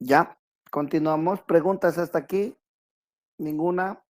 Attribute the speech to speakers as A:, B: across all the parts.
A: Ya, continuamos. ¿Preguntas hasta aquí? ¿Ninguna?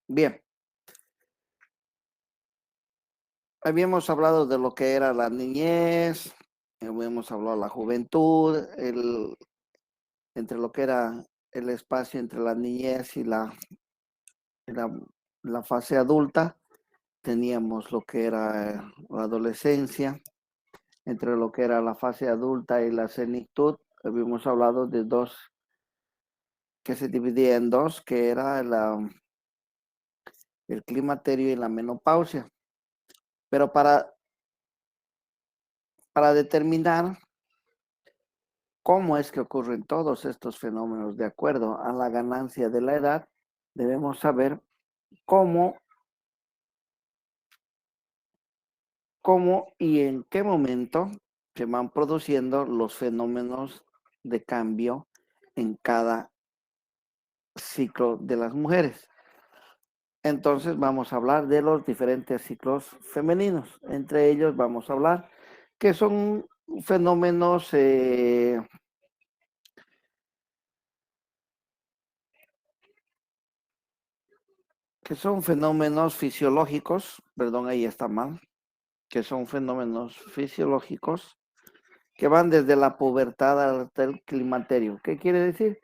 A: Bien, habíamos hablado de lo que era la niñez, habíamos hablado de la juventud, entre lo que era el espacio entre la niñez y la, la fase adulta. Teníamos lo que era la adolescencia, entre lo que era la fase adulta y la senectud. Habíamos hablado de dos, que se dividía en dos, que era el climaterio y la menopausia. Pero para determinar cómo es que ocurren todos estos fenómenos de acuerdo a la ganancia de la edad, debemos saber cómo, cómo y en qué momento se van produciendo los fenómenos de cambio en cada ciclo de las mujeres. Entonces vamos a hablar de los diferentes ciclos femeninos. Entre ellos vamos a hablar que son fenómenos fisiológicos, perdón, ahí está mal, que son fenómenos fisiológicos que van desde la pubertad hasta el climaterio. ¿Qué quiere decir?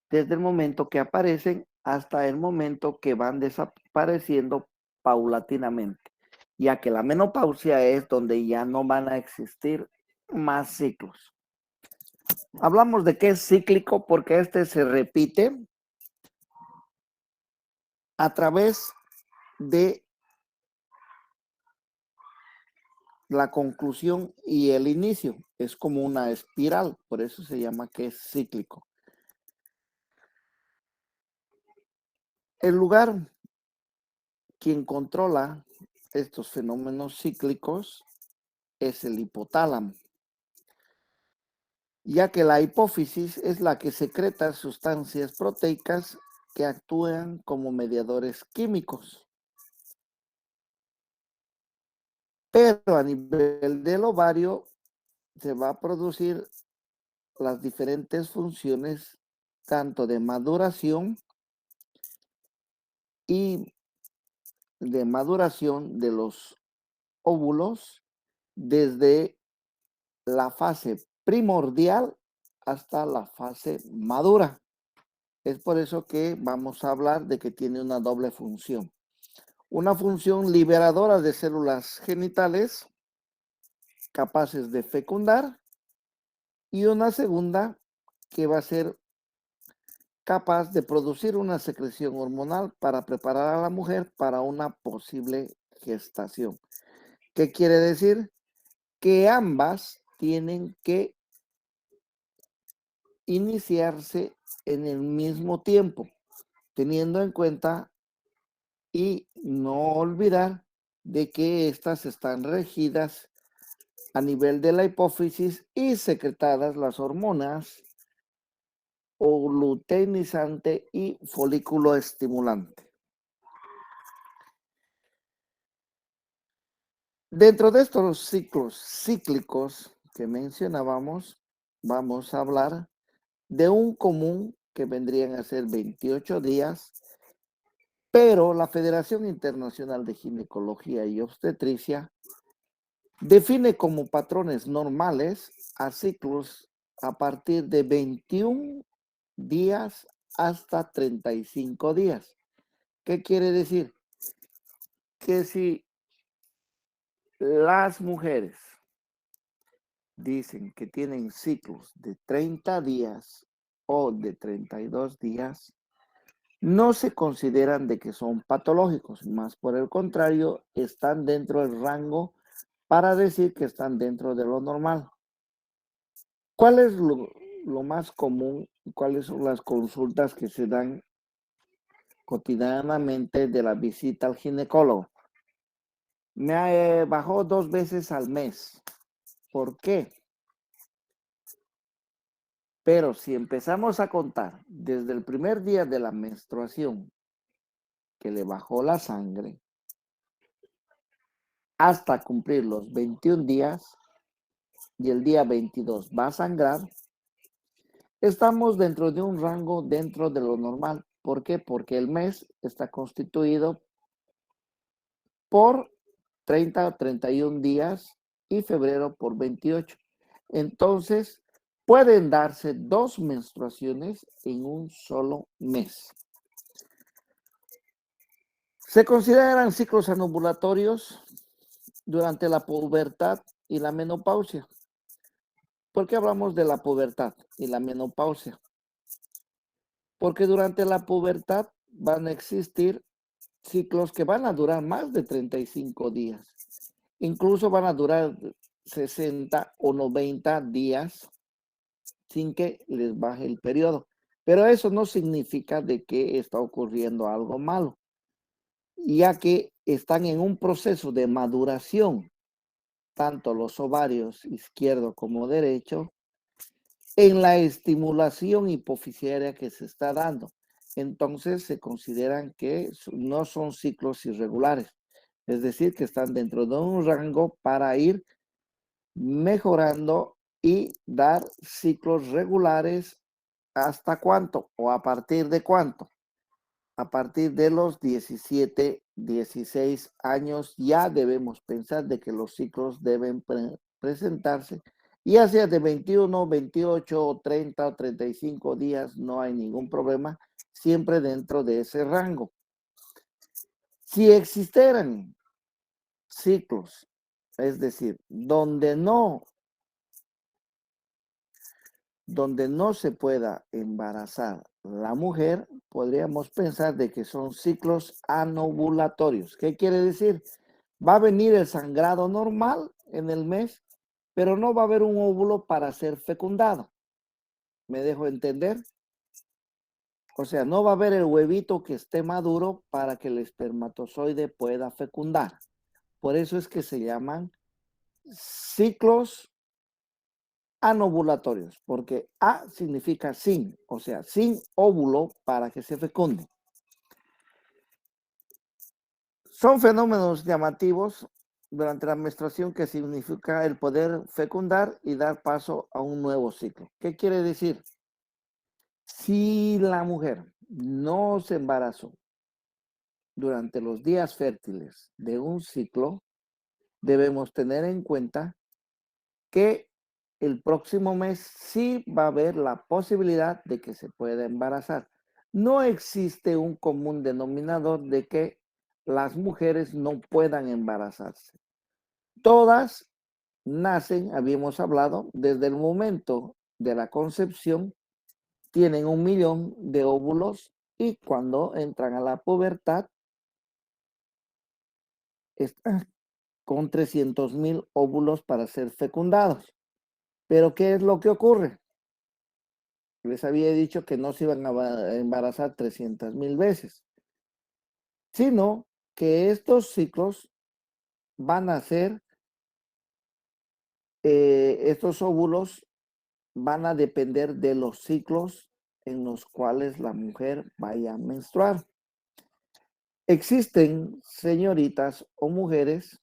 A: Desde el momento que aparecen hasta el momento que van desapareciendo paulatinamente, ya que la menopausia es donde ya no van a existir más ciclos. Hablamos de que es cíclico porque este se repite a través de la conclusión y el inicio. Es como una espiral, por eso se llama que es cíclico. El lugar quien controla estos fenómenos cíclicos es el hipotálamo, ya que la hipófisis es la que secreta sustancias proteicas que actúan como mediadores químicos. Pero a nivel del ovario se va a producir las diferentes funciones tanto de maduración y de maduración de los óvulos desde la fase primordial hasta la fase madura. Es por eso que vamos a hablar de que tiene una doble función. Una función liberadora de células genitales capaces de fecundar y una segunda que va a ser capaz de producir una secreción hormonal para preparar a la mujer para una posible gestación. ¿Qué quiere decir? Que ambas tienen que iniciarse en el mismo tiempo, teniendo en cuenta y no olvidar de que estas están regidas a nivel de la hipófisis y secretadas las hormonas o luteinizante y folículo estimulante. Dentro de estos ciclos cíclicos que mencionábamos, vamos a hablar de un común que vendrían a ser 28 días, pero la Federación Internacional de Ginecología y Obstetricia define como patrones normales a ciclos a partir de 21 días hasta 35 días. ¿Qué quiere decir? Que si las mujeres dicen que tienen ciclos de 30 días o de 32 días, no se consideran de que son patológicos, más por el contrario, están dentro del rango para decir que están dentro de lo normal. ¿Cuál es lo más común? ¿Cuáles son las consultas que se dan cotidianamente de la visita al ginecólogo? Me bajó 2 veces al mes. ¿Por qué? Pero si empezamos a contar desde el primer día de la menstruación que le bajó la sangre hasta cumplir los 21 días y el día 22 va a sangrar, estamos dentro de un rango dentro de lo normal. ¿Por qué? Porque el mes está constituido por 30 o 31 días y febrero por 28. Entonces, pueden darse 2 menstruaciones en un solo mes. Se consideran ciclos anovulatorios durante la pubertad y la menopausia. ¿Por qué hablamos de la pubertad y la menopausia? Porque durante la pubertad van a existir ciclos que van a durar más de 35 días. Incluso van a durar 60 o 90 días sin que les baje el periodo. Pero eso no significa de que está ocurriendo algo malo, ya que están en un proceso de maduración, tanto los ovarios izquierdo como derecho, en la estimulación hipofisiaria que se está dando. Entonces se consideran que no son ciclos irregulares, es decir, que están dentro de un rango para ir mejorando y dar ciclos regulares. ¿Hasta cuánto o a partir de cuánto? A partir de los 17, 16 años ya debemos pensar de que los ciclos deben presentarse, ya sea de 21, 28 o 30 o 35 días, no hay ningún problema, siempre dentro de ese rango. Si existieran ciclos, es decir, donde no se pueda embarazar la mujer, podríamos pensar de que son ciclos anovulatorios. ¿Qué quiere decir? Va a venir el sangrado normal en el mes, pero no va a haber un óvulo para ser fecundado. ¿Me dejo entender? O sea, no va a haber el huevito que esté maduro para que el espermatozoide pueda fecundar. Por eso es que se llaman ciclos anovulatorios, porque A significa sin, o sea, sin óvulo para que se fecunde. Son fenómenos llamativos durante la menstruación que significa el poder fecundar y dar paso a un nuevo ciclo. ¿Qué quiere decir? Si la mujer no se embarazó durante los días fértiles de un ciclo, debemos tener en cuenta que el próximo mes sí va a haber la posibilidad de que se pueda embarazar. No existe un común denominador de que las mujeres no puedan embarazarse. Todas nacen, habíamos hablado, desde el momento de la concepción, tienen 1.000.000 de óvulos y cuando entran a la pubertad están con 300.000 óvulos para ser fecundados. Pero ¿qué es lo que ocurre? Les había dicho que no se iban a embarazar 300.000 veces, sino que estos ciclos van a ser, estos óvulos van a depender de los ciclos en los cuales la mujer vaya a menstruar. Existen señoritas o mujeres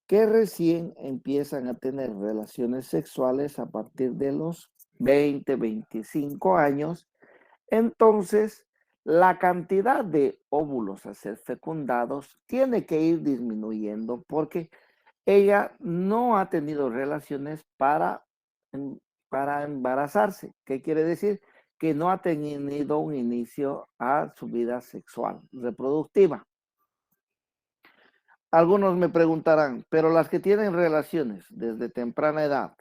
A: que recién empiezan a tener relaciones sexuales a partir de los 20, 25 años. Entonces, la cantidad de óvulos a ser fecundados tiene que ir disminuyendo porque ella no ha tenido relaciones para embarazarse. ¿Qué quiere decir? Que no ha tenido un inicio a su vida sexual reproductiva. Algunos me preguntarán, pero las que tienen relaciones desde temprana edad,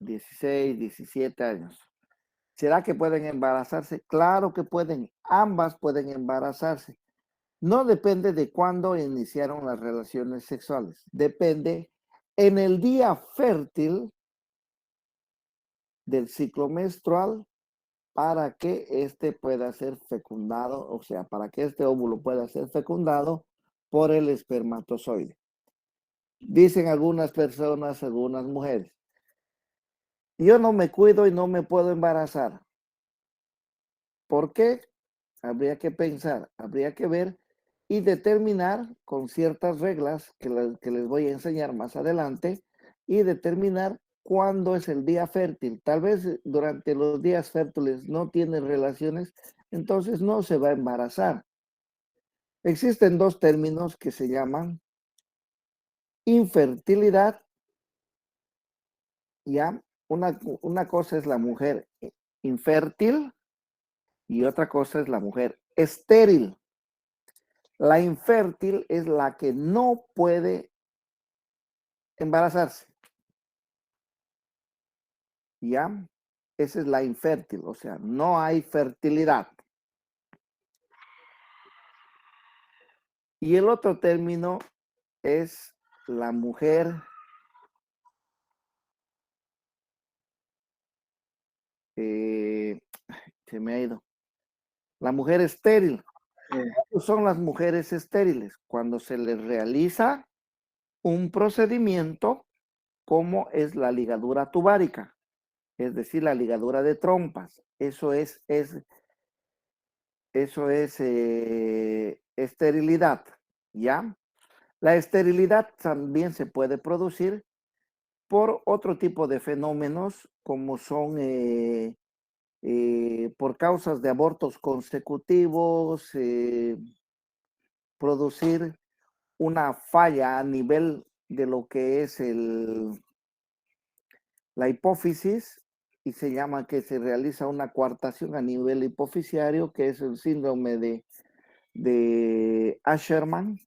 A: 16, 17 años, ¿será que pueden embarazarse? Claro que pueden, ambas pueden embarazarse. No depende de cuándo iniciaron las relaciones sexuales, depende en el día fértil del ciclo menstrual para que éste pueda ser fecundado, o sea, para que este óvulo pueda ser fecundado por el espermatozoide. Dicen algunas personas, algunas mujeres, yo no me cuido y no me puedo embarazar. ¿Por qué? Habría que pensar, habría que ver y determinar con ciertas reglas que les voy a enseñar más adelante y determinar cuándo es el día fértil. Tal vez durante los días fértiles no tiene relaciones, entonces no se va a embarazar. Existen dos términos que se llaman infertilidad, ¿ya? Una cosa es la mujer infértil y otra cosa es la mujer estéril. La infértil es la que no puede embarazarse, ¿ya? Esa es la infértil, o sea, no hay fertilidad. Y el otro término es la mujer eh, se me ha ido. La mujer estéril. Son las mujeres estériles cuando se les realiza un procedimiento como es la ligadura tubárica, es decir, la ligadura de trompas. Eso es esterilidad, ¿ya? La esterilidad también se puede producir por otro tipo de fenómenos como son por causas de abortos consecutivos, producir una falla a nivel de lo que es la hipófisis y se llama que se realiza una coartación a nivel hipofisiario, que es el síndrome de Asherman,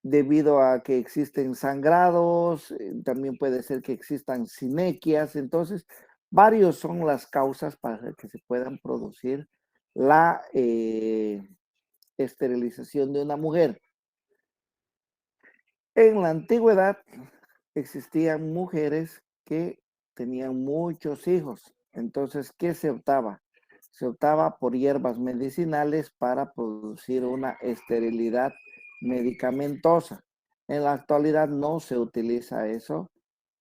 A: debido a que existen sangrados, también puede ser que existan sinequias, entonces varios son las causas para que se puedan producir la esterilización de una mujer. En la antigüedad existían mujeres que tenían muchos hijos. Entonces, ¿qué se optaba? Se optaba por hierbas medicinales para producir una esterilidad medicamentosa. En la actualidad no se utiliza eso,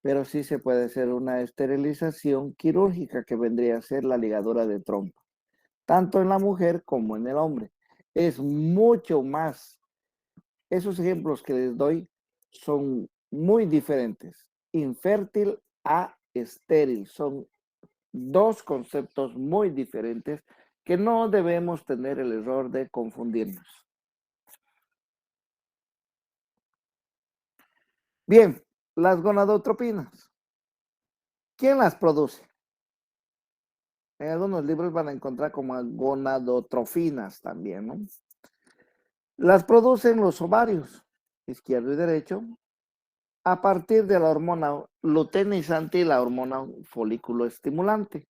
A: pero sí se puede hacer una esterilización quirúrgica que vendría a ser la ligadura de trompa, tanto en la mujer como en el hombre. Es mucho más. Esos ejemplos que les doy son muy diferentes. Infértil a estéril son dos conceptos muy diferentes que no debemos tener el error de confundirnos. Bien, las gonadotropinas. ¿Quién las produce? En algunos libros van a encontrar como gonadotrofinas también, ¿no? Las producen los ovarios, izquierdo y derecho, a partir de la hormona luteinizante y la hormona folículo estimulante.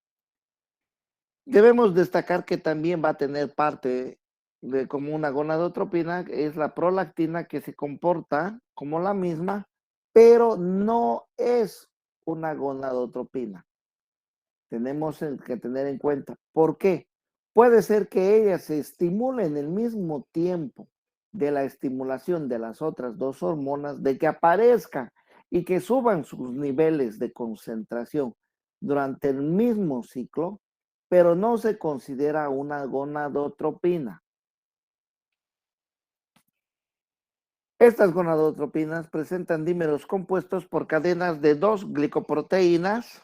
A: Debemos destacar que también va a tener parte de como una gonadotropina, es la prolactina que se comporta como la misma, pero no es una gonadotropina. Tenemos que tener en cuenta. ¿Por qué? Puede ser que ella se estimule en el mismo tiempo de la estimulación de las otras dos hormonas, de que aparezca y que suban sus niveles de concentración durante el mismo ciclo, pero no se considera una gonadotropina. Estas gonadotropinas presentan dímeros compuestos por cadenas de dos glicoproteínas,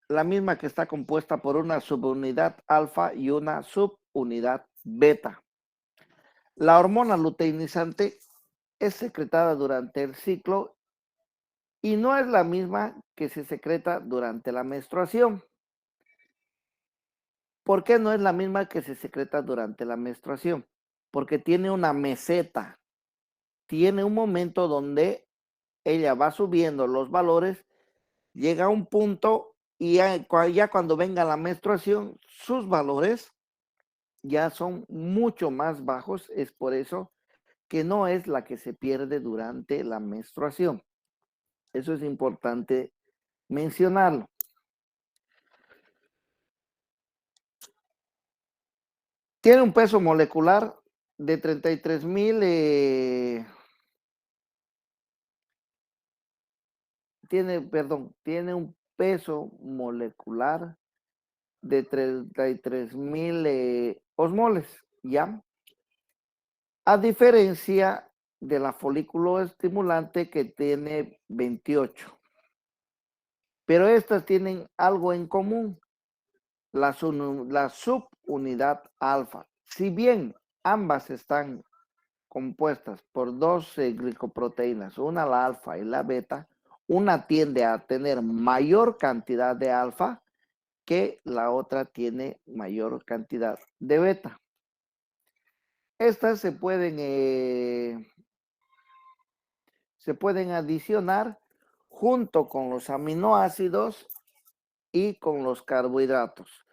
A: la misma que está compuesta por una subunidad alfa y una subunidad beta. La hormona luteinizante es secretada durante el ciclo y no es la misma que se secreta durante la menstruación. ¿Por qué no es la misma que se secreta durante la menstruación? Porque tiene una meseta, tiene un momento donde ella va subiendo los valores, llega a un punto y ya cuando venga la menstruación, sus valores ya son mucho más bajos. Es por eso que no es la que se pierde durante la menstruación. Eso es importante mencionarlo. Tiene un peso molecular de 33,000, tiene un peso molecular de 33,000 osmoles, ¿ya? A diferencia de la folículo estimulante que tiene 28. Pero estas tienen algo en común, la subunidad alfa. Si bien ambas están compuestas por dos glicoproteínas, una la alfa y la beta, una tiende a tener mayor cantidad de alfa que la otra tiene mayor cantidad de beta. Estas se pueden adicionar junto con los aminoácidos y con los carbohidratos.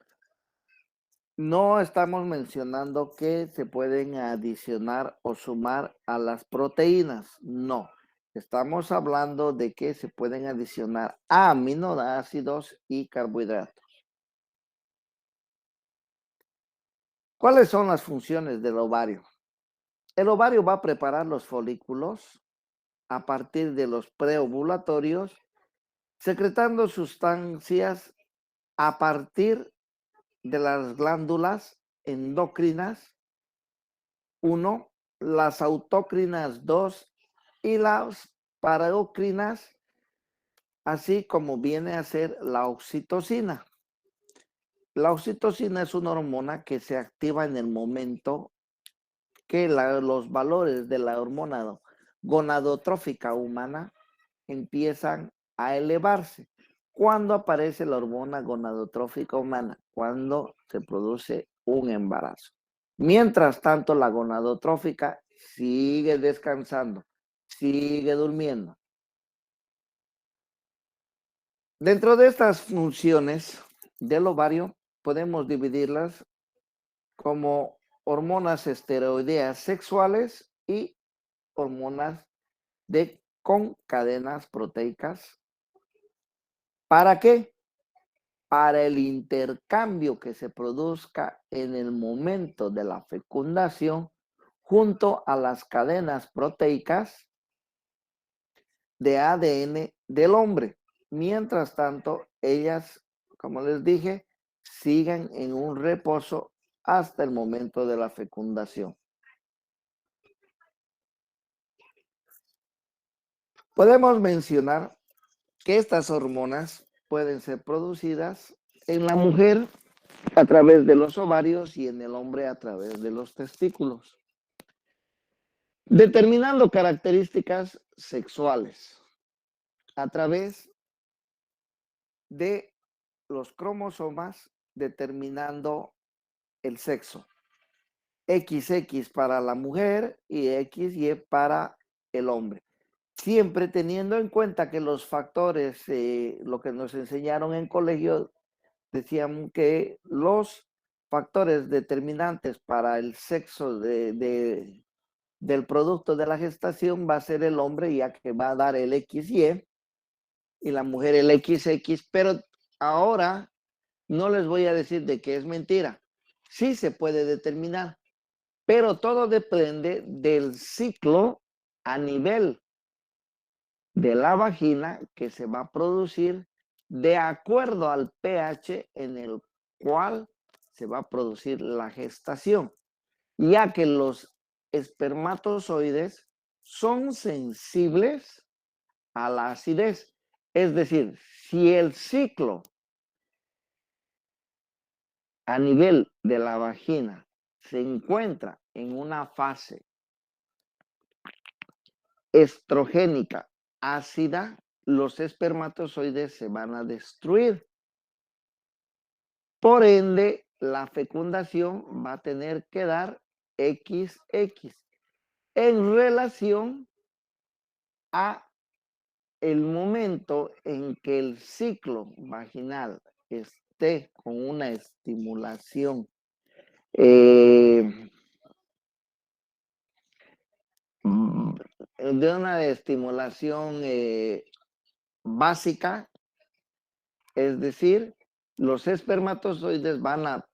A: No estamos mencionando que se pueden adicionar o sumar a las proteínas, no. Estamos hablando de que se pueden adicionar aminoácidos y carbohidratos. ¿Cuáles son las funciones del ovario? El ovario va a preparar los folículos a partir de los preovulatorios, secretando sustancias a partir de las glándulas endocrinas 1, las autocrinas 2 y las paraocrinas, así como viene a ser la oxitocina. La oxitocina es una hormona que se activa en el momento que los valores de la hormona gonadotrófica humana empiezan a elevarse. ¿Cuándo aparece la hormona gonadotrófica humana? Cuando se produce un embarazo. Mientras tanto, la gonadotrófica sigue descansando, sigue durmiendo. Dentro de estas funciones del ovario, podemos dividirlas como hormonas esteroideas sexuales y hormonas con cadenas proteicas. ¿Para qué? Para el intercambio que se produzca en el momento de la fecundación junto a las cadenas proteicas de ADN del hombre. Mientras tanto, ellas, como les dije, siguen en un reposo hasta el momento de la fecundación. Podemos mencionar que estas hormonas pueden ser producidas en la mujer a través de los ovarios y en el hombre a través de los testículos. Determinando características sexuales a través de los cromosomas, determinando el sexo. XX para la mujer y XY para el hombre. Siempre teniendo en cuenta que los factores, lo que nos enseñaron en colegio, decían que los factores determinantes para el sexo del producto de la gestación va a ser el hombre, ya que va a dar el XY, y la mujer el XX, pero ahora no les voy a decir de que es mentira. Sí se puede determinar, pero todo depende del ciclo a nivel de la vagina que se va a producir de acuerdo al pH en el cual se va a producir la gestación, ya que los espermatozoides son sensibles a la acidez. Es decir, si el ciclo a nivel de la vagina se encuentra en una fase estrogénica ácida, los espermatozoides se van a destruir. Por ende, la fecundación va a tener que dar XX en relación a el momento en que el ciclo vaginal esté con una estimulación de una estimulación básica, es decir, los espermatozoides van a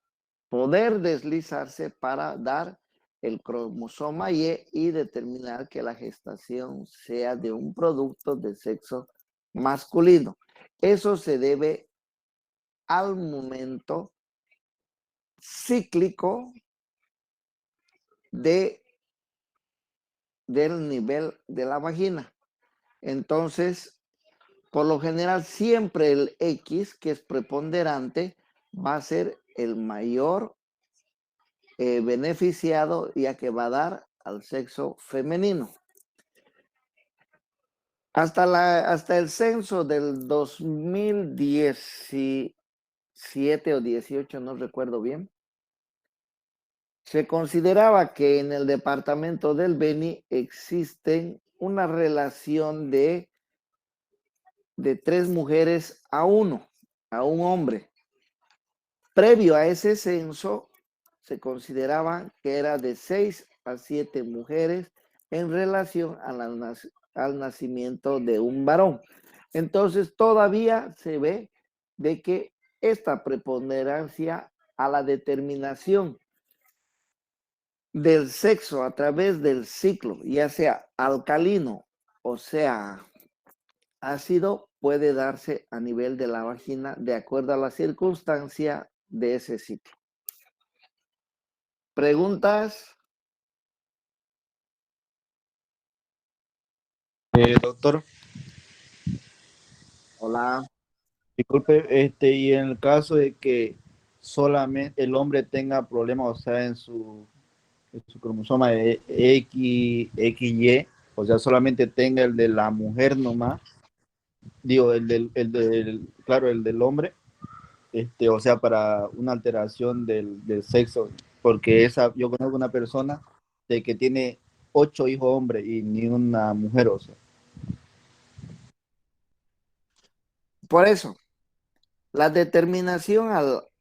A: poder deslizarse para dar el cromosoma y determinar que la gestación sea de un producto de sexo masculino. Eso se debe al momento cíclico del nivel de la vagina. Entonces, por lo general, siempre el X, que es preponderante, va a ser el mayor beneficiado, ya que va a dar al sexo femenino. Hasta el censo del 2017 o 18, no recuerdo bien, se consideraba que en el departamento del Beni existen una relación de 3 mujeres a un hombre. Previo a ese censo, se consideraba que era de 6 a 7 mujeres en relación al nacimiento de un varón. Entonces, todavía se ve de que esta preponderancia a la determinación del sexo a través del ciclo, ya sea alcalino o sea ácido, puede darse a nivel de la vagina de acuerdo a la circunstancia de ese ciclo. ¿Preguntas?
B: Doctor,
A: Hola.
B: disculpe, y en el caso de que solamente el hombre tenga problemas, o sea, en su cromosoma de XY, o sea, solamente tenga el de la mujer nomás, digo, claro, el del hombre, o sea, para una alteración del sexo, porque yo conozco una persona de que tiene 8 hijos hombres y ni una mujer, o sea.
A: Por eso, la determinación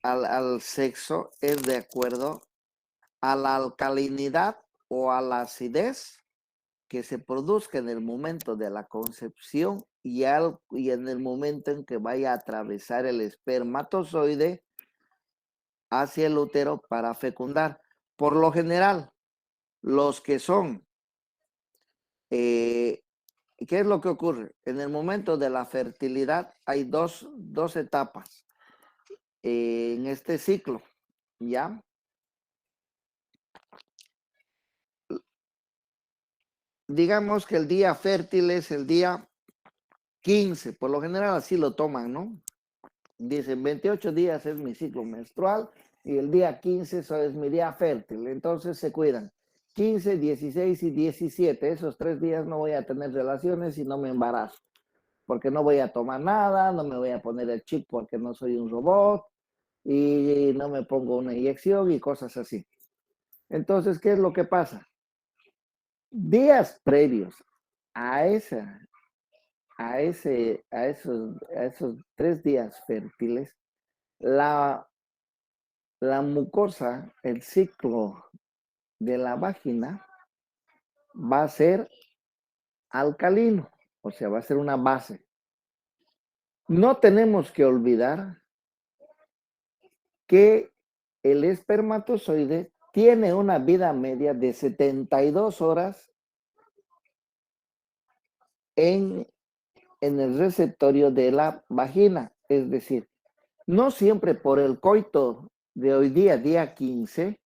A: al sexo es de acuerdo a la alcalinidad o a la acidez que se produzca en el momento de la concepción y en el momento en que vaya a atravesar el espermatozoide hacia el útero para fecundar. Por lo general, los que son, ¿qué es lo que ocurre? En el momento de la fertilidad hay dos etapas en este ciclo, ¿ya? Digamos que el día fértil es el día 15, por lo general así lo toman, ¿no? Dicen 28 días es mi ciclo menstrual y el día 15 eso es mi día fértil, entonces se cuidan. 15, 16 y 17, esos 3 días no voy a tener relaciones y no me embarazo, porque no voy a tomar nada, no me voy a poner el chip porque no soy un robot y no me pongo una inyección y cosas así. Entonces, ¿qué es lo que pasa? Días previos a esa a esos 3 días fértiles, la, la mucosa, el ciclo de la vagina va a ser alcalino, o sea, va a ser una base. No tenemos que olvidar que el espermatozoide tiene una vida media de 72 horas en el receptorio de la vagina, es decir, no siempre por el coito de hoy día 15,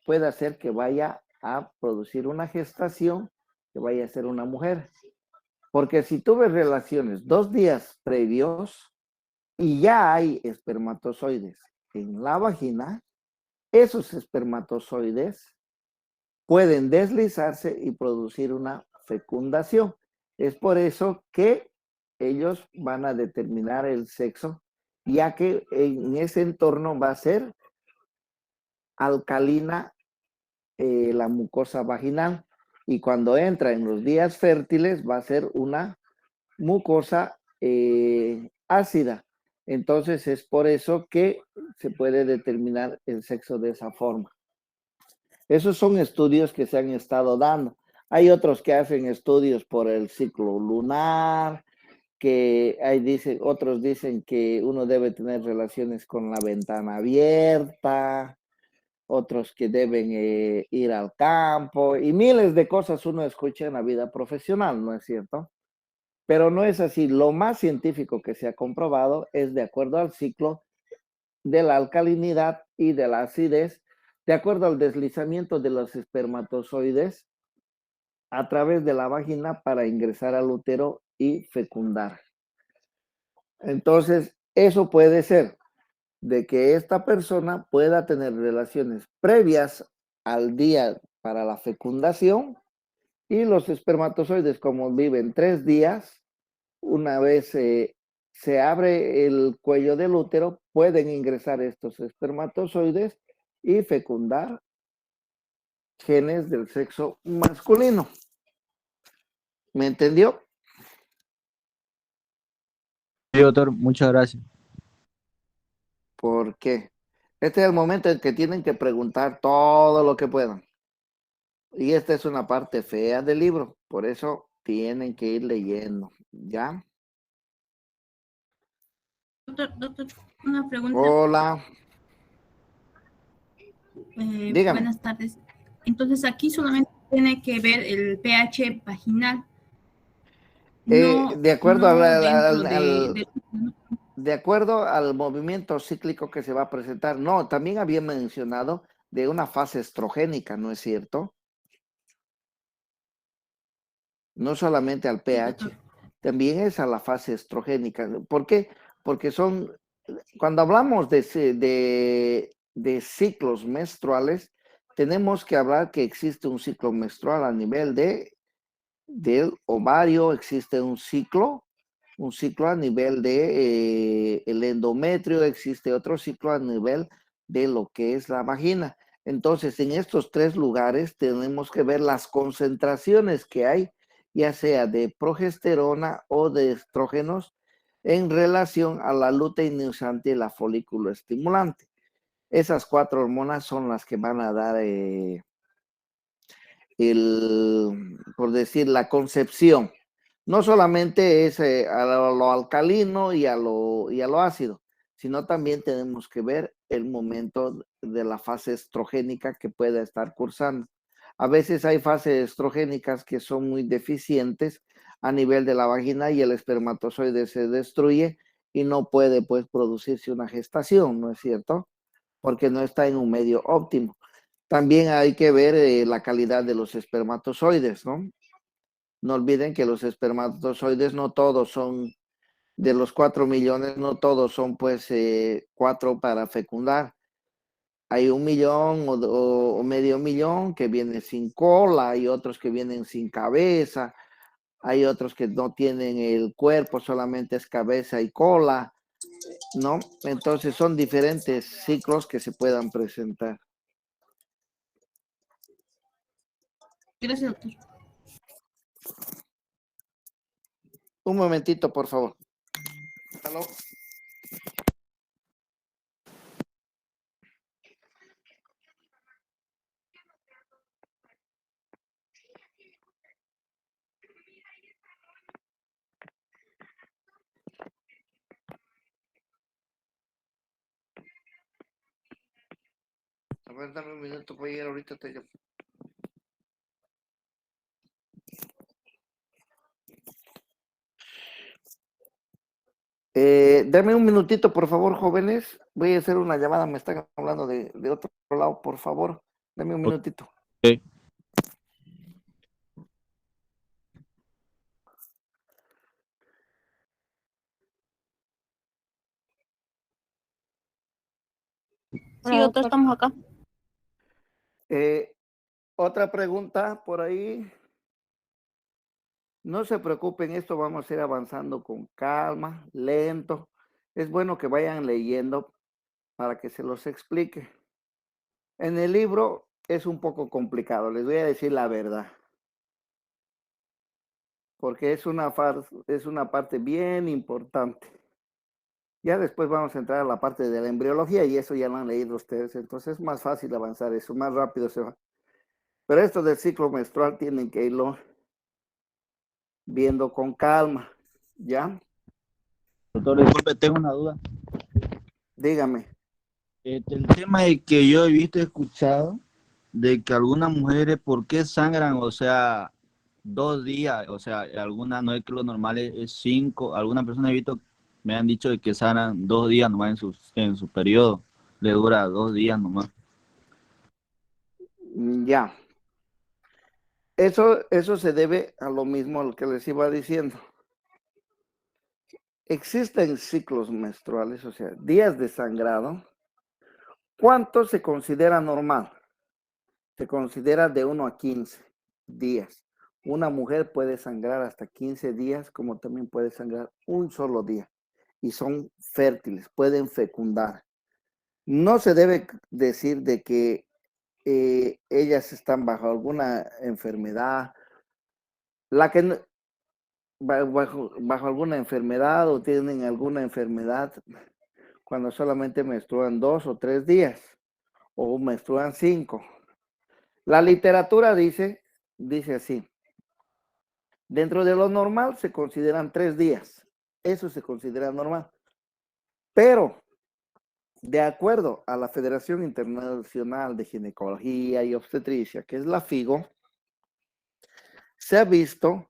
A: puede hacer que vaya a producir una gestación, que vaya a ser una mujer. Porque si tuve relaciones 2 días previos y ya hay espermatozoides en la vagina, esos espermatozoides pueden deslizarse y producir una fecundación. Es por eso que ellos van a determinar el sexo, ya que en ese entorno va a ser alcalina la mucosa vaginal y cuando entra en los días fértiles va a ser una mucosa ácida. Entonces es por eso que se puede determinar el sexo de esa forma. Esos son estudios que se han estado dando. Hay otros que hacen estudios por el ciclo lunar, que otros dicen que uno debe tener relaciones con la ventana abierta, otros que deben ir al campo y miles de cosas uno escucha en la vida profesional, ¿no es cierto? Pero no es así. Lo más científico que se ha comprobado es de acuerdo al ciclo de la alcalinidad y de la acidez, de acuerdo al deslizamiento de los espermatozoides a través de la vagina para ingresar al útero y fecundar. Entonces, eso puede ser de que esta persona pueda tener relaciones previas al día para la fecundación y los espermatozoides, como viven 3 días, una vez se abre el cuello del útero, pueden ingresar estos espermatozoides y fecundar genes del sexo masculino. ¿Me entendió?
B: Sí, doctor, muchas gracias.
A: ¿Por qué? Este es el momento en que tienen que preguntar todo lo que puedan. Y esta es una parte fea del libro, por eso tienen que ir leyendo. ¿Ya?
C: Doctor, una pregunta.
A: Hola, dígame.
C: Buenas tardes. Entonces, aquí solamente tiene que ver el pH vaginal,
A: De acuerdo
C: no dentro de...
A: de acuerdo al movimiento cíclico que se va a presentar. No, también había mencionado de una fase estrogénica, ¿no es cierto? No solamente al
C: Sí, doctor.
A: pH, también es a la fase estrogénica. ¿Por qué? Porque cuando hablamos de ciclos menstruales, tenemos que hablar que existe un ciclo menstrual a nivel del ovario, existe un ciclo a nivel de el endometrio, existe otro ciclo a nivel de lo que es la vagina. Entonces, en estos 3 lugares tenemos que ver las concentraciones que hay, ya sea de progesterona o de estrógenos, en relación a la luteinizante y la folículo estimulante. Esas 4 hormonas son las que van a dar por decir, la concepción. No solamente es a lo alcalino y a lo ácido, sino también tenemos que ver el momento de la fase estrogénica que pueda estar cursando. A veces hay fases estrogénicas que son muy deficientes a nivel de la vagina y el espermatozoide se destruye y no puede pues producirse una gestación, ¿no es cierto? Porque no está en un medio óptimo. También hay que ver la calidad de los espermatozoides, ¿no? No olviden que los espermatozoides no todos son, de los 4 millones, no todos son pues 4 para fecundar. Hay 1 millón o medio millón que vienen sin cola, hay otros que vienen sin cabeza, hay otros que no tienen el cuerpo, solamente es cabeza y cola, ¿no? Entonces son diferentes ciclos que se puedan presentar.
C: Gracias, doctor.
A: Un momentito, por favor. ¿Aló? A ver, dame un minuto, voy a ir ahorita. Dame un minutito, por favor, jóvenes. Voy a hacer una llamada, me están hablando de otro lado, por favor. Dame un minutito.
B: Okay.
C: Sí, doctor, estamos acá.
A: Otra pregunta por ahí. No se preocupen, esto vamos a ir avanzando con calma, lento. Es bueno que vayan leyendo para que se los explique. En el libro es un poco complicado, les voy a decir la verdad. Porque es una parte bien importante. Ya después vamos a entrar a la parte de la embriología y eso ya lo han leído ustedes, entonces es más fácil avanzar eso, más rápido se va. Pero esto del ciclo menstrual tienen que irlo viendo con calma, ¿ya?
B: Doctor, disculpe, tengo una duda.
A: Dígame.
B: El tema es que yo he visto, escuchado, de que algunas mujeres, ¿por qué sangran? O sea, 2 días, o sea, algunas no es que lo normal es 5, algunas personas he visto, me han dicho de que sangran 2 días nomás en su periodo, le dura 2 días nomás.
A: Ya. Eso se debe a lo mismo al que les iba diciendo. Existen ciclos menstruales, o sea, días de sangrado. ¿Cuánto se considera normal? Se considera de 1 a 15 días. Una mujer puede sangrar hasta 15 días, como también puede sangrar un solo día. Y son fértiles, pueden fecundar. No se debe decir de que ellas están bajo alguna enfermedad, la que bajo alguna enfermedad o tienen alguna enfermedad cuando solamente menstruan 2 o 3 días o menstruan 5. La literatura dice así, dentro de lo normal se consideran 3 días, eso se considera normal, pero de acuerdo a la Federación Internacional de Ginecología y Obstetricia, que es la FIGO, se ha visto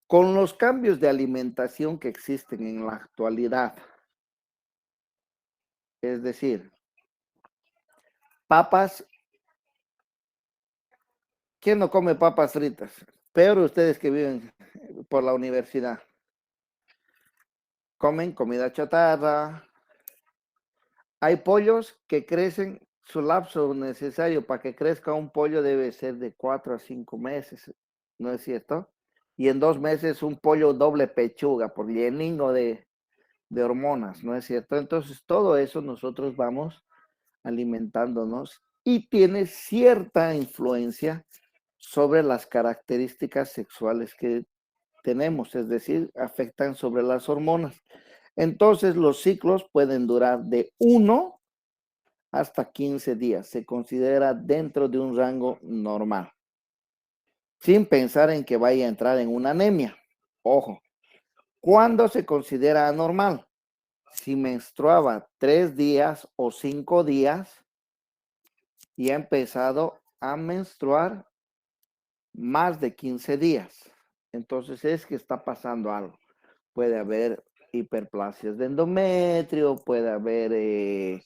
A: con los cambios de alimentación que existen en la actualidad, es decir, papas, ¿quién no come papas fritas? Peor ustedes que viven por la universidad. Comen comida chatarra. Hay pollos que crecen, su lapso necesario para que crezca un pollo debe ser de 4 a 5 meses, ¿no es cierto? Y en 2 meses un pollo doble pechuga por lleningo de hormonas, ¿no es cierto? Entonces todo eso nosotros vamos alimentándonos y tiene cierta influencia sobre las características sexuales que tenemos, es decir, afectan sobre las hormonas. Entonces los ciclos pueden durar de 1 hasta 15 días. Se considera dentro de un rango normal, sin pensar en que vaya a entrar en una anemia. Ojo, ¿cuándo se considera anormal? Si menstruaba 3 días o 5 días y ha empezado a menstruar más de 15 días. Entonces es que está pasando algo. Puede haber hiperplasias de endometrio, puede haber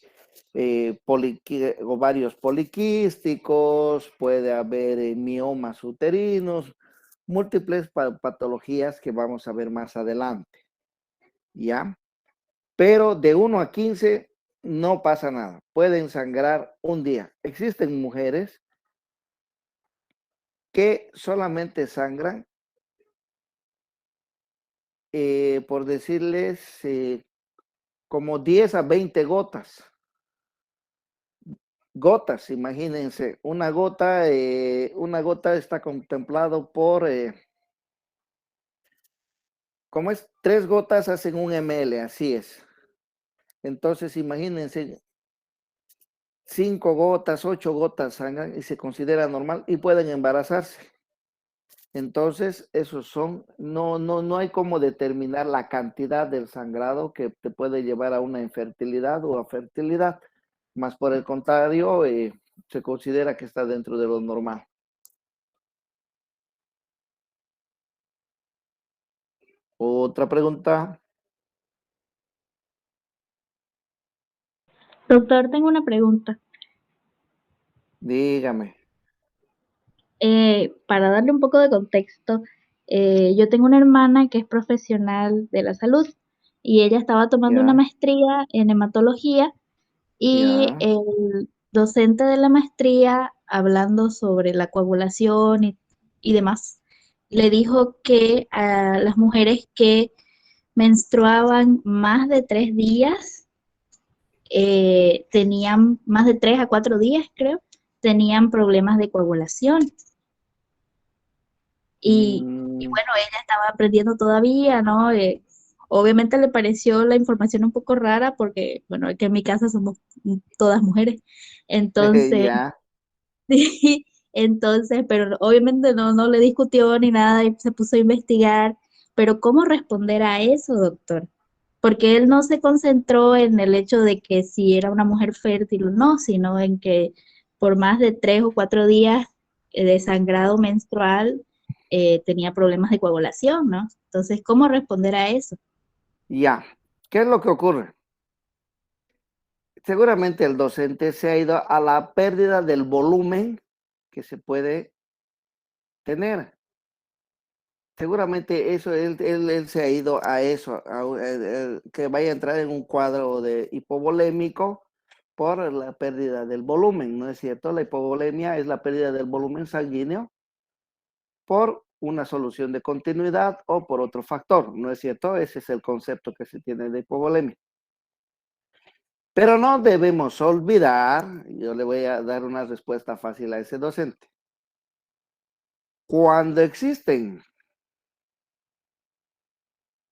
A: ovarios poliquísticos, puede haber miomas uterinos, múltiples patologías que vamos a ver más adelante, ¿ya? Pero de 1 a 15 no pasa nada, pueden sangrar un día. Existen mujeres que solamente sangran, por decirles, como 10 a 20 gotas. Gotas, imagínense, una gota está contemplado por, ¿cómo es? 3 gotas hacen 1 ml, así es. Entonces, imagínense, 5 gotas, 8 gotas sangran y se considera normal y pueden embarazarse. Entonces, esos son, no hay cómo determinar la cantidad del sangrado que te puede llevar a una infertilidad o a fertilidad. Más por el contrario, se considera que está dentro de lo normal. Otra pregunta,
D: Doctor, tengo una pregunta.
A: dígame.
D: Para darle un poco de contexto, yo tengo una hermana que es profesional de la salud y ella estaba tomando una
A: Ya,
D: maestría en hematología y
A: ya.
D: el docente de la maestría, hablando sobre la coagulación y demás, le dijo que a las mujeres que menstruaban más de 3 días, tenían más de 3 a 4 días, creo, tenían problemas de coagulación. Y
A: Mm,
D: bueno, ella estaba aprendiendo todavía, ¿no? Obviamente le pareció la información un poco rara porque, bueno, que en mi casa somos todas mujeres. Entonces,
A: ya.
D: sí, entonces, pero obviamente no le discutió ni nada y se puso a investigar. Pero ¿cómo responder a eso, doctor? porque él no se concentró en el hecho de que si era una mujer fértil o no, sino en que por más de 3 o 4 días de sangrado menstrual tenía problemas de coagulación, ¿no? Entonces, ¿cómo responder a eso?
A: Ya, ¿qué es lo que ocurre? Seguramente el docente se ha ido a la pérdida del volumen que se puede tener. Seguramente eso, él se ha ido a eso, que vaya a entrar en un cuadro de hipovolémico por la pérdida del volumen, ¿no es cierto? La hipovolemia es la pérdida del volumen sanguíneo por una solución de continuidad o por otro factor, ¿no es cierto? Ese es el concepto que se tiene de hipovolemia. Pero no debemos olvidar, yo le voy a dar una respuesta fácil a ese docente. Cuando existen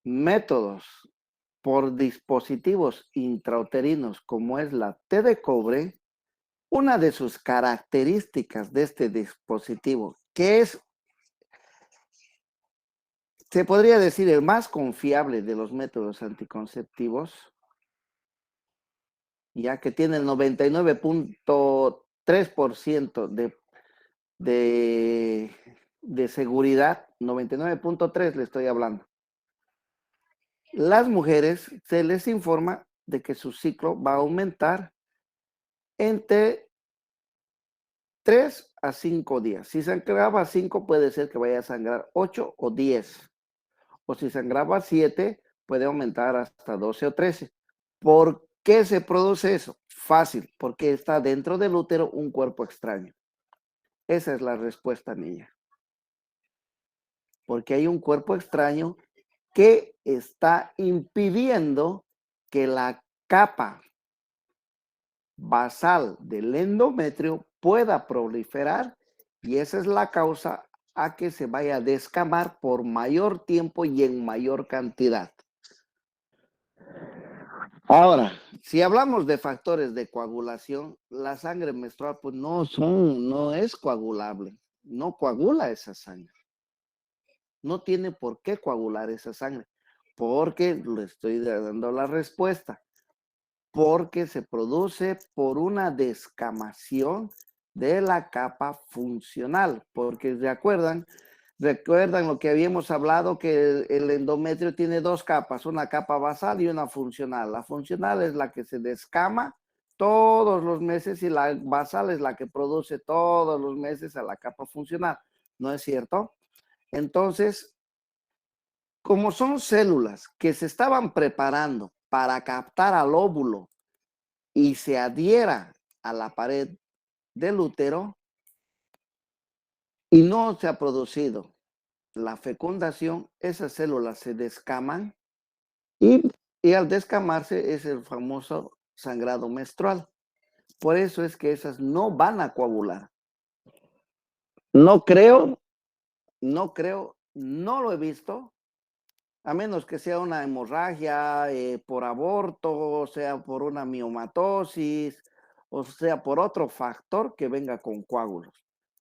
A: métodos por dispositivos intrauterinos como es la T de cobre, una de sus características de este dispositivo, que es, se podría decir, el más confiable de los métodos anticonceptivos, ya que tiene el 99.3% de seguridad, 99.3 le estoy hablando. Las mujeres se les informa de que su ciclo va a aumentar entre 3 a 5 días. Si sangraba 5, puede ser que vaya a sangrar 8 o 10. O si sangraba 7, puede aumentar hasta 12 o 13. ¿Por qué se produce eso? Fácil, porque está dentro del útero un cuerpo extraño. Esa es la respuesta, niña. Porque hay un cuerpo extraño que está impidiendo que la capa basal del endometrio pueda proliferar, y esa es la causa a que se vaya a descamar por mayor tiempo y en mayor cantidad. Ahora, si hablamos de factores de coagulación, la sangre menstrual pues no es coagulable, no coagula esa sangre. No tiene por qué coagular esa sangre, porque le estoy dando la respuesta. Porque se produce por una descamación de la capa funcional, porque recuerdan lo que habíamos hablado, que el endometrio tiene dos capas, una capa basal y una funcional. La funcional es la que se descama todos los meses y la basal es la que produce todos los meses a la capa funcional, ¿no es cierto? Entonces, como son células que se estaban preparando para captar al óvulo y se adhiera a la pared del útero y no se ha producido la fecundación, esas células se descaman y al descamarse es el famoso sangrado menstrual. Por eso es que esas no van a coagular. No creo, no lo he visto, a menos que sea una hemorragia por aborto, o sea por una miomatosis, o sea por otro factor que venga con coágulos.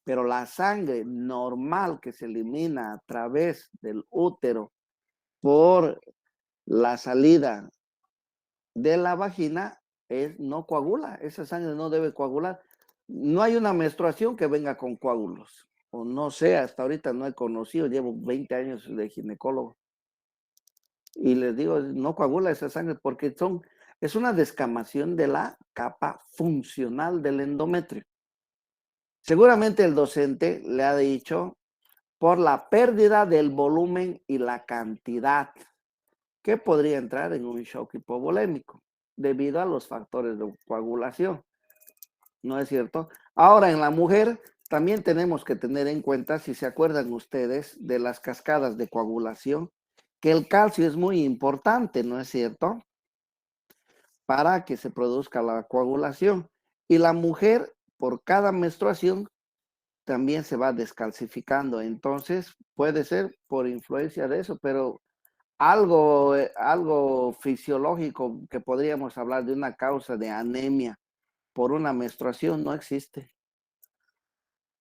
A: Pero la sangre normal que se elimina a través del útero por la salida de la vagina no coagula, esa sangre no debe coagular. No hay una menstruación que venga con coágulos, o no sé, hasta ahorita no he conocido, llevo 20 años de ginecólogo. Y les digo, no coagula esa sangre porque es una descamación de la capa funcional del endometrio. Seguramente el docente le ha dicho por la pérdida del volumen y la cantidad que podría entrar en un shock hipovolémico debido a los factores de coagulación. ¿No es cierto? Ahora, en la mujer también tenemos que tener en cuenta, si se acuerdan ustedes, de las cascadas de coagulación, que el calcio es muy importante, ¿no es cierto? Para que se produzca la coagulación. Y la mujer, por cada menstruación, también se va descalcificando. Entonces, puede ser por influencia de eso, pero algo fisiológico que podríamos hablar de una causa de anemia por una menstruación no existe.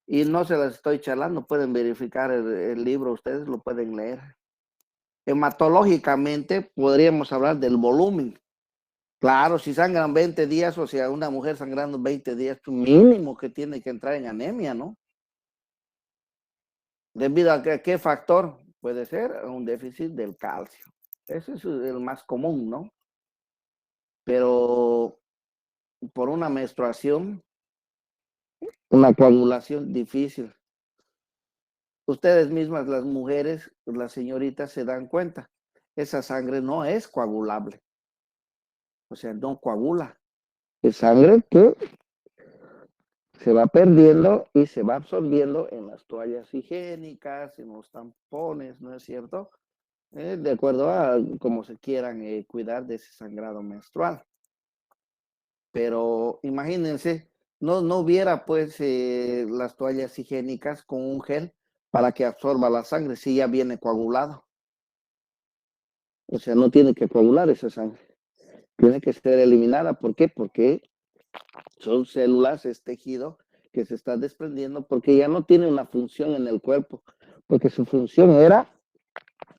A: Y no se las estoy charlando, pueden verificar el libro, ustedes lo pueden leer. Hematológicamente podríamos hablar del volumen. Claro, si sangran 20 días, o sea, una mujer sangrando 20 días, pues mínimo que tiene que entrar en anemia, ¿no? ¿Debido a qué factor? Puede ser un déficit del calcio. Ese es el más común, ¿no? Pero por una menstruación, una coagulación difícil. Ustedes mismas, las mujeres, las señoritas, se dan cuenta. Esa sangre no es coagulable. O sea, no coagula. Es sangre que se va perdiendo y se va absorbiendo en las toallas higiénicas, en los tampones, ¿no es cierto? De acuerdo a cómo se quieran cuidar de ese sangrado menstrual. Pero imagínense, no hubiera pues las toallas higiénicas con un gel para que absorba la sangre si ya viene coagulado. O sea, no tiene que coagular esa sangre. Tiene que ser eliminada. ¿Por qué? Porque son células, es tejido que se está desprendiendo porque ya no tiene una función en el cuerpo. Porque su función era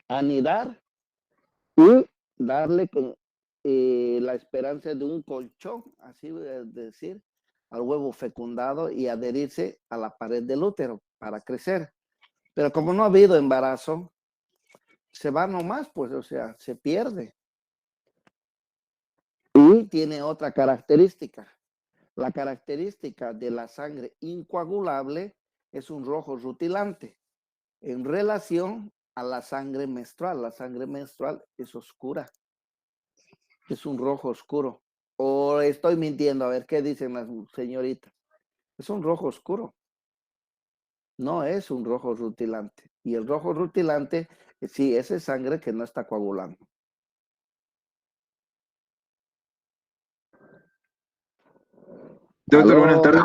A: anidar y darle con la esperanza de un colchón, así decir, al huevo fecundado y adherirse a la pared del útero para crecer. Pero como no ha habido embarazo, se va nomás, pues, o sea, se pierde. Y tiene otra característica. La característica de la sangre incoagulable es un rojo rutilante en relación a la sangre menstrual. La sangre menstrual es oscura. Es un rojo oscuro. O estoy mintiendo, a ver qué dicen las señoritas. Es un rojo oscuro. No es un rojo rutilante. Y el rojo rutilante, sí, esa es sangre que no está coagulando.
E: Doctor, buenas
A: ¿Aló?
E: tardes.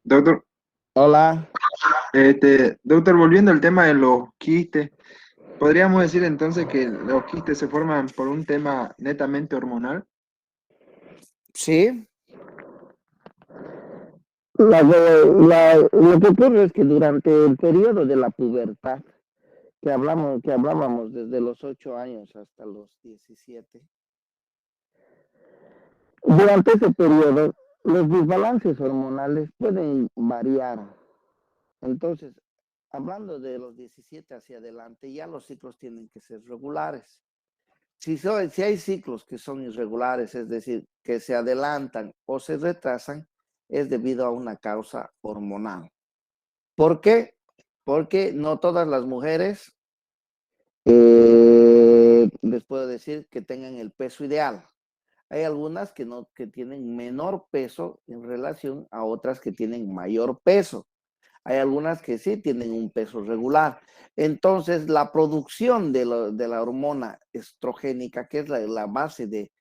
E: Doctor,
A: Hola.
E: doctor, volviendo al tema de los quistes, ¿podríamos decir entonces que los quistes se forman por un tema netamente hormonal?
A: Sí. Lo que ocurre es que durante el periodo de la pubertad, que hablábamos desde los 8 años hasta los 17, durante ese periodo los desbalances hormonales pueden variar. Entonces, hablando de los 17 hacia adelante, ya los ciclos tienen que ser regulares. Si hay ciclos que son irregulares, es decir, que se adelantan o se retrasan, es debido a una causa hormonal. ¿Por qué? Porque no todas las mujeres les puedo decir que tengan el peso ideal. Hay algunas que tienen menor peso en relación a otras que tienen mayor peso. Hay algunas que sí tienen un peso regular. Entonces, la producción de la hormona estrogénica, que es la base de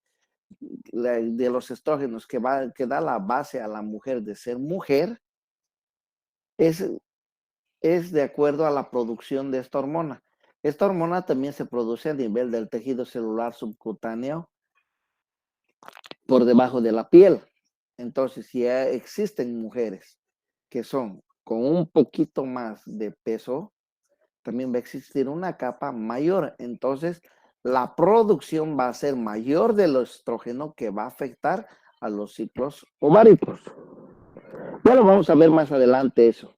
A: los estrógenos, que da la base a la mujer de ser mujer, es de acuerdo a la producción de esta hormona. Esta hormona también se produce a nivel del tejido celular subcutáneo por debajo de la piel. Entonces, si existen mujeres que son con un poquito más de peso, también va a existir una capa mayor. Entonces, la producción va a ser mayor del estrógeno que va a afectar a los ciclos ováricos. Ya lo vamos a ver más adelante eso.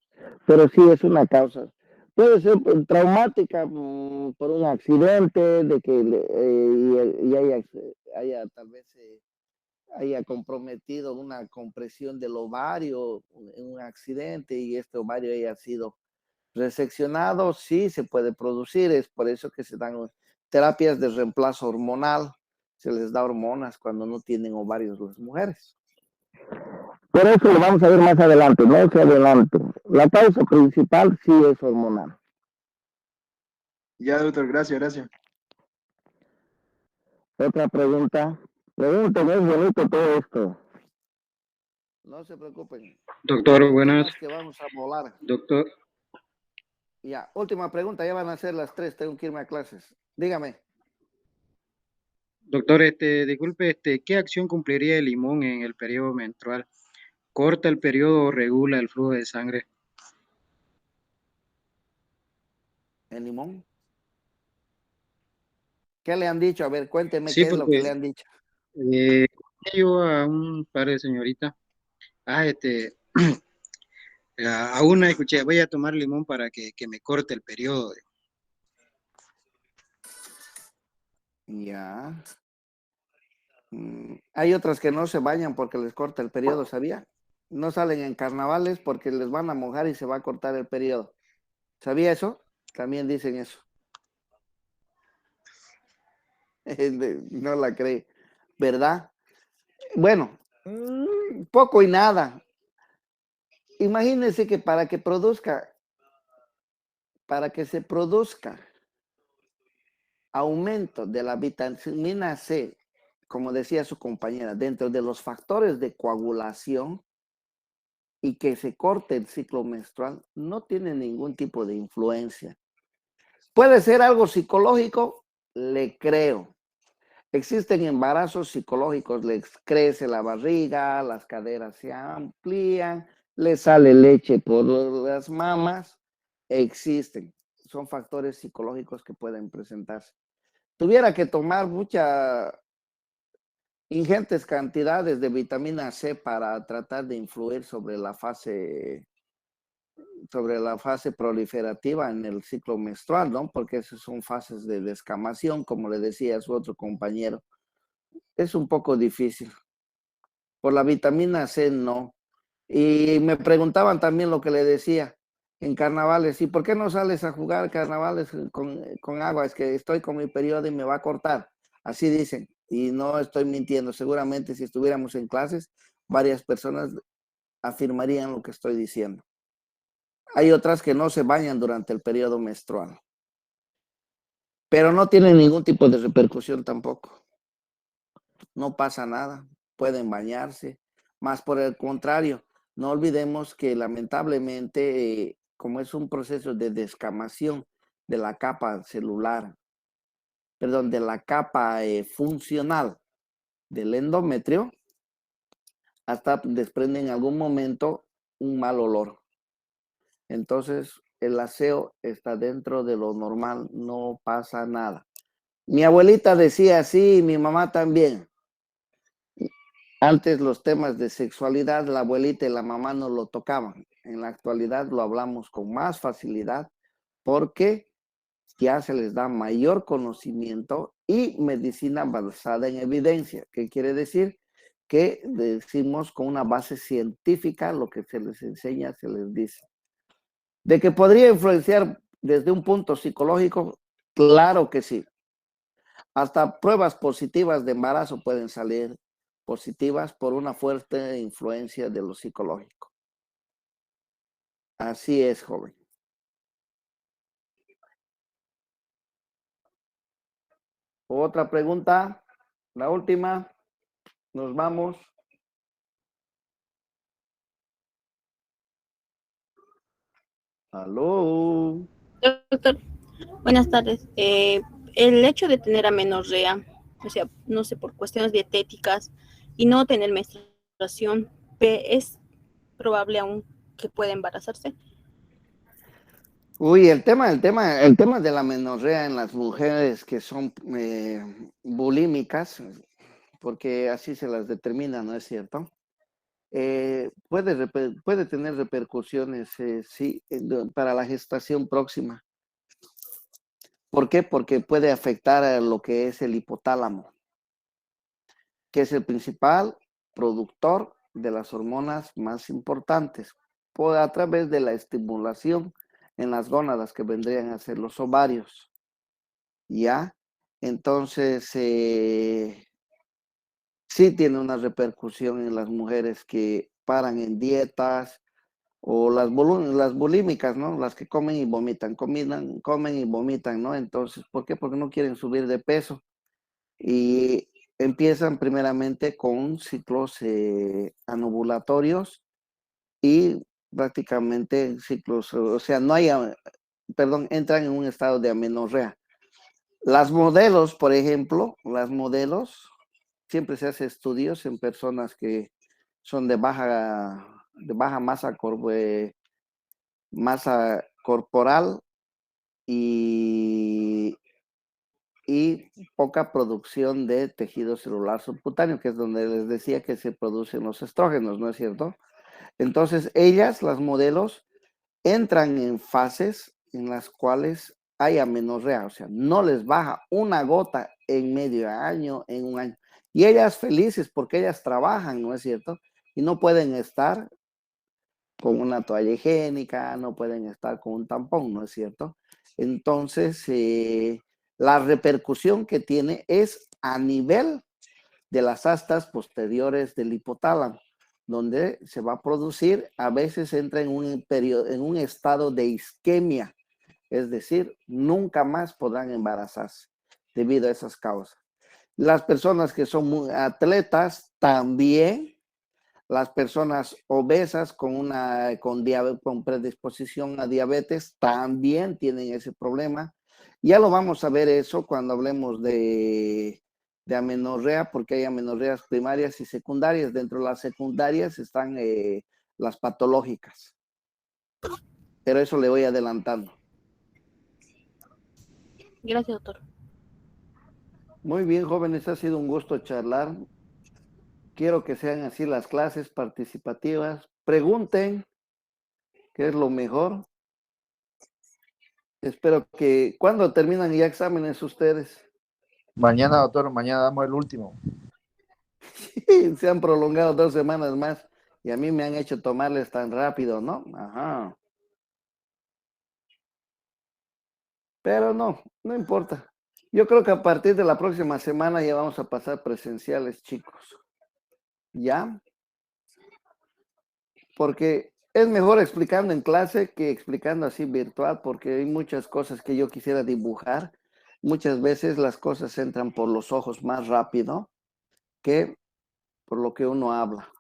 A: Pero sí es una causa. Puede ser traumática por un accidente, de que haya tal vez haya comprometido una compresión del ovario en un accidente y este ovario haya sido reseccionado, sí se puede producir. Es por eso que se dan terapias de reemplazo hormonal. Se les da hormonas cuando no tienen ovarios las mujeres. Pero eso lo vamos a ver más adelante, más adelante. La causa principal sí es hormonal.
E: Ya, doctor, gracias.
A: Otra pregunta. Pregúntenme, es bonito todo esto. No se preocupen.
F: Doctor,
A: Hay
F: buenas.
A: temas que vamos a volar.
F: Doctor,
A: Ya, última pregunta, ya van a ser las 3, tengo que irme a clases. Dígame.
F: doctor, disculpe, ¿qué acción cumpliría el limón en el periodo menstrual? ¿Corta el periodo o regula el flujo de sangre?
A: ¿El limón? ¿Qué le han dicho? A ver, cuénteme
F: Sí,
A: qué es lo que
F: porque
A: le han dicho.
F: yo a un par de señoritas, ah, a una escuché, voy a tomar limón para que me corte el periodo.
A: Ya. Hay otras que no se bañan porque les corta el periodo, ¿sabía? No salen en carnavales porque les van a mojar y se va a cortar el periodo. ¿Sabía eso? También dicen eso. No la cree, ¿verdad? Bueno, poco y nada. Imagínense que para que se produzca aumento de la vitamina C, como decía su compañera, dentro de los factores de coagulación y que se corte el ciclo menstrual, no tiene ningún tipo de influencia. ¿Puede ser algo psicológico? Le creo. Existen embarazos psicológicos, les crece la barriga, las caderas se amplían, les sale leche por las mamas. Existen. Son factores psicológicos que pueden presentarse. Tuviera que tomar muchas ingentes cantidades de vitamina C para tratar de influir sobre la fase proliferativa en el ciclo menstrual, ¿no? Porque esas son fases de descamación, como le decía su otro compañero. Es un poco difícil. Por la vitamina C, no. Y me preguntaban también lo que le decía en carnavales, ¿y por qué no sales a jugar carnavales con agua? Es que estoy con mi periodo y me va a cortar. Así dicen, y no estoy mintiendo. Seguramente si estuviéramos en clases, varias personas afirmarían lo que estoy diciendo. Hay otras que no se bañan durante el periodo menstrual, pero no tienen ningún tipo de repercusión tampoco. No pasa nada, pueden bañarse, más por el contrario, no olvidemos que lamentablemente, como es un proceso de descamación de la capa celular, perdón, de la capa funcional del endometrio, hasta desprende en algún momento un mal olor. Entonces, el aseo está dentro de lo normal, no pasa nada. Mi abuelita decía así, mi mamá también. Antes los temas de sexualidad, la abuelita y la mamá no lo tocaban. En la actualidad lo hablamos con más facilidad porque ya se les da mayor conocimiento y medicina basada en evidencia. ¿Qué quiere decir? Que decimos con una base científica lo que se les enseña, se les dice. ¿De que podría influenciar desde un punto psicológico? Claro que sí. Hasta pruebas positivas de embarazo pueden salir positivas por una fuerte influencia de lo psicológico. Así es, joven. Otra pregunta, la última, nos vamos. Aló.
G: Doctor, buenas tardes. El hecho de tener amenorrea, o sea, no sé, por cuestiones dietéticas y no tener menstruación, ¿es probable aún que pueda embarazarse?
A: Uy, el tema de la menorrea en las mujeres que son bulímicas, porque así se las determina, ¿no es cierto? Puede tener repercusiones, sí, para la gestación próxima. ¿Por qué? Porque puede afectar a lo que es el hipotálamo, que es el principal productor de las hormonas más importantes, a través de la estimulación en las gónadas que vendrían a ser los ovarios. ¿Ya? Entonces, sí tiene una repercusión en las mujeres que paran en dietas o las bulímicas, ¿no? Las que comen y vomitan, comen y vomitan, ¿no? Entonces, ¿por qué? Porque no quieren subir de peso. Y empiezan primeramente con ciclos anovulatorios y prácticamente ciclos, o sea, entran en un estado de amenorrea. Las modelos, por ejemplo, siempre se hace estudios en personas que son de baja masa corporal y y poca producción de tejido celular subcutáneo, que es donde les decía que se producen los estrógenos, ¿no es cierto? Entonces, ellas, las modelos, entran en fases en las cuales hay amenorrea, o sea, no les baja una gota en medio año, en un año. Y ellas felices porque ellas trabajan, ¿no es cierto? Y no pueden estar con una toalla higiénica, no pueden estar con un tampón, ¿no es cierto? Entonces, la repercusión que tiene es a nivel de las astas posteriores del hipotálamo, donde se va a producir, a veces entra en un periodo, en un estado de isquemia, es decir, nunca más podrán embarazarse debido a esas causas. Las personas que son muy atletas también, las personas obesas con predisposición a diabetes también tienen ese problema. Ya lo vamos a ver eso cuando hablemos de amenorrea, porque hay amenorreas primarias y secundarias. Dentro de las secundarias están las patológicas. Pero eso le voy adelantando.
G: Gracias, doctor.
A: Muy bien, jóvenes, ha sido un gusto charlar. Quiero que sean así las clases participativas. Pregunten qué es lo mejor. Espero que, ¿cuándo terminan ya exámenes ustedes?
B: Mañana, doctor, mañana damos el último.
A: Sí, se han prolongado 2 semanas más y a mí me han hecho tomarles tan rápido, ¿no? Ajá. Pero no, no importa. Yo creo que a partir de la próxima semana ya vamos a pasar presenciales, chicos. ¿Ya? Porque es mejor explicando en clase que explicando así virtual, porque hay muchas cosas que yo quisiera dibujar. Muchas veces las cosas entran por los ojos más rápido que por lo que uno habla.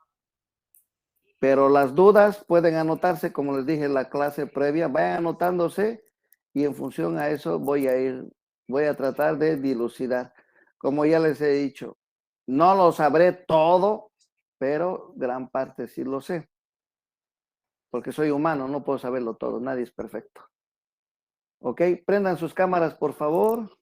A: Pero las dudas pueden anotarse, como les dije en la clase previa, vayan anotándose y en función a eso voy a tratar de dilucidar. Como ya les he dicho, no lo sabré todo, pero gran parte sí lo sé. Porque soy humano, no puedo saberlo todo, nadie es perfecto. Ok, prendan sus cámaras, por favor.